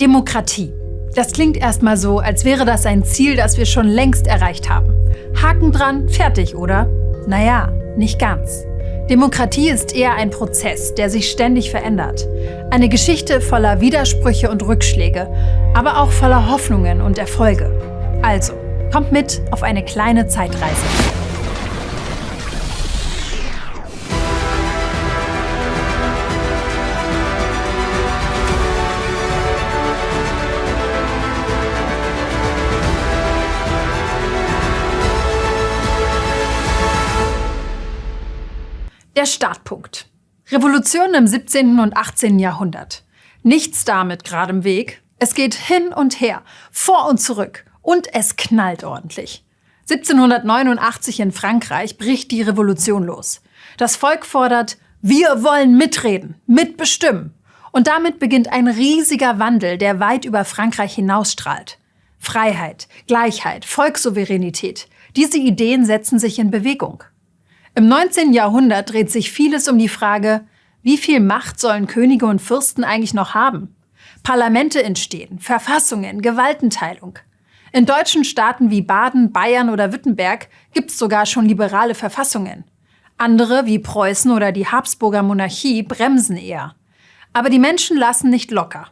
Demokratie. Das klingt erstmal so, als wäre das ein Ziel, das wir schon längst erreicht haben. Haken dran, fertig, oder? Naja, nicht ganz. Demokratie ist eher ein Prozess, der sich ständig verändert. Eine Geschichte voller Widersprüche und Rückschläge, aber auch voller Hoffnungen und Erfolge. Also, kommt mit auf eine kleine Zeitreise. Der Startpunkt. Revolution im 17. und 18. Jahrhundert. Nichts damit gerade im Weg. Es geht hin und her, vor und zurück. Und es knallt ordentlich. 1789 in Frankreich bricht die Revolution los. Das Volk fordert, wir wollen mitreden, mitbestimmen. Und damit beginnt ein riesiger Wandel, der weit über Frankreich hinausstrahlt. Freiheit, Gleichheit, Volkssouveränität. Diese Ideen setzen sich in Bewegung. Im 19. Jahrhundert dreht sich vieles um die Frage, wie viel Macht sollen Könige und Fürsten eigentlich noch haben? Parlamente entstehen, Verfassungen, Gewaltenteilung. In deutschen Staaten wie Baden, Bayern oder Württemberg gibt es sogar schon liberale Verfassungen. Andere, wie Preußen oder die Habsburger Monarchie, bremsen eher. Aber die Menschen lassen nicht locker.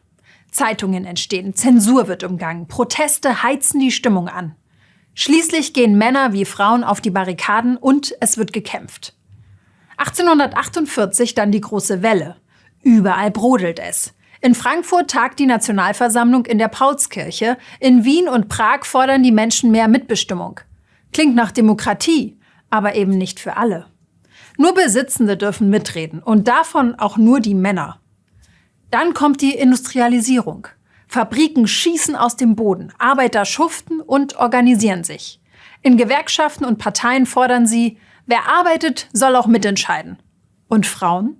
Zeitungen entstehen, Zensur wird umgangen, Proteste heizen die Stimmung an. Schließlich gehen Männer wie Frauen auf die Barrikaden und es wird gekämpft. 1848 dann die große Welle. Überall brodelt es. In Frankfurt tagt die Nationalversammlung in der Paulskirche. In Wien und Prag fordern die Menschen mehr Mitbestimmung. Klingt nach Demokratie, aber eben nicht für alle. Nur Besitzende dürfen mitreden und davon auch nur die Männer. Dann kommt die Industrialisierung. Fabriken schießen aus dem Boden, Arbeiter schuften und organisieren sich. In Gewerkschaften und Parteien fordern sie, wer arbeitet, soll auch mitentscheiden. Und Frauen?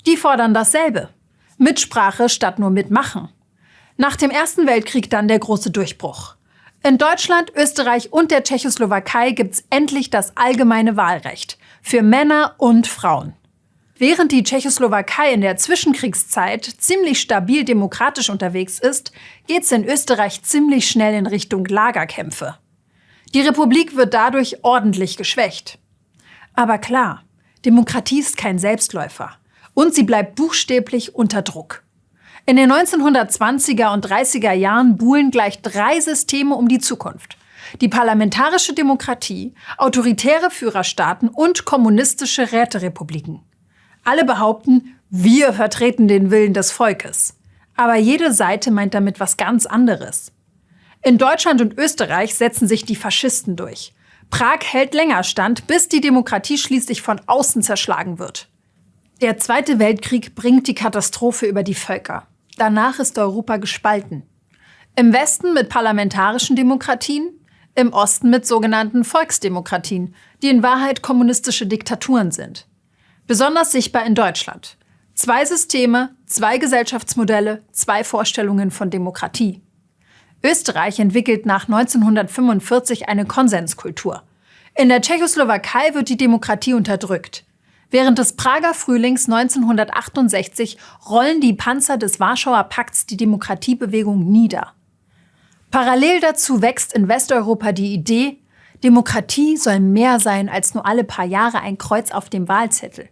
Die fordern dasselbe. Mitsprache statt nur mitmachen. Nach dem Ersten Weltkrieg dann der große Durchbruch. In Deutschland, Österreich und der Tschechoslowakei gibt's endlich das allgemeine Wahlrecht für Männer und Frauen. Während die Tschechoslowakei in der Zwischenkriegszeit ziemlich stabil demokratisch unterwegs ist, geht's in Österreich ziemlich schnell in Richtung Lagerkämpfe. Die Republik wird dadurch ordentlich geschwächt. Aber klar, Demokratie ist kein Selbstläufer. Und sie bleibt buchstäblich unter Druck. In den 1920er und 30er Jahren buhlen gleich 3 Systeme um die Zukunft. Die parlamentarische Demokratie, autoritäre Führerstaaten und kommunistische Räterepubliken. Alle behaupten, wir vertreten den Willen des Volkes. Aber jede Seite meint damit was ganz anderes. In Deutschland und Österreich setzen sich die Faschisten durch. Prag hält länger stand, bis die Demokratie schließlich von außen zerschlagen wird. Der Zweite Weltkrieg bringt die Katastrophe über die Völker. Danach ist Europa gespalten. Im Westen mit parlamentarischen Demokratien, im Osten mit sogenannten Volksdemokratien, die in Wahrheit kommunistische Diktaturen sind. Besonders sichtbar in Deutschland. 2 Systeme, 2 Gesellschaftsmodelle, 2 Vorstellungen von Demokratie. Österreich entwickelt nach 1945 eine Konsenskultur. In der Tschechoslowakei wird die Demokratie unterdrückt. Während des Prager Frühlings 1968 rollen die Panzer des Warschauer Pakts die Demokratiebewegung nieder. Parallel dazu wächst in Westeuropa die Idee, Demokratie soll mehr sein als nur alle paar Jahre ein Kreuz auf dem Wahlzettel.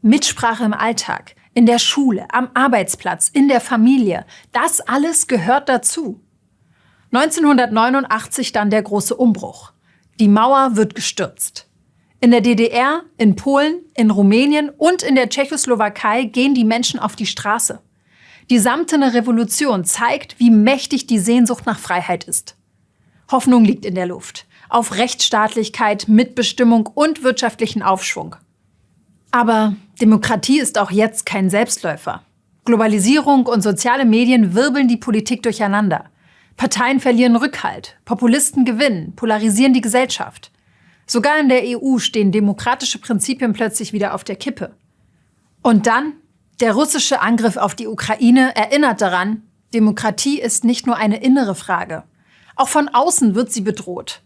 Mitsprache im Alltag, in der Schule, am Arbeitsplatz, in der Familie, das alles gehört dazu. 1989 dann der große Umbruch. Die Mauer wird gestürzt. In der DDR, in Polen, in Rumänien und in der Tschechoslowakei gehen die Menschen auf die Straße. Die Samtene Revolution zeigt, wie mächtig die Sehnsucht nach Freiheit ist. Hoffnung liegt in der Luft. Auf Rechtsstaatlichkeit, Mitbestimmung und wirtschaftlichen Aufschwung. Aber Demokratie ist auch jetzt kein Selbstläufer. Globalisierung und soziale Medien wirbeln die Politik durcheinander. Parteien verlieren Rückhalt, Populisten gewinnen, polarisieren die Gesellschaft. Sogar in der EU stehen demokratische Prinzipien plötzlich wieder auf der Kippe. Und dann, der russische Angriff auf die Ukraine erinnert daran, Demokratie ist nicht nur eine innere Frage. Auch von außen wird sie bedroht.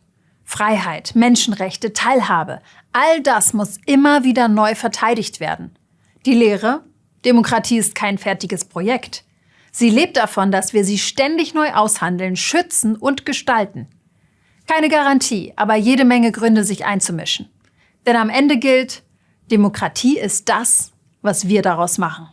Freiheit, Menschenrechte, Teilhabe, all das muss immer wieder neu verteidigt werden. Die Lehre: Demokratie ist kein fertiges Projekt. Sie lebt davon, dass wir sie ständig neu aushandeln, schützen und gestalten. Keine Garantie, aber jede Menge Gründe, sich einzumischen. Denn am Ende gilt, Demokratie ist das, was wir daraus machen.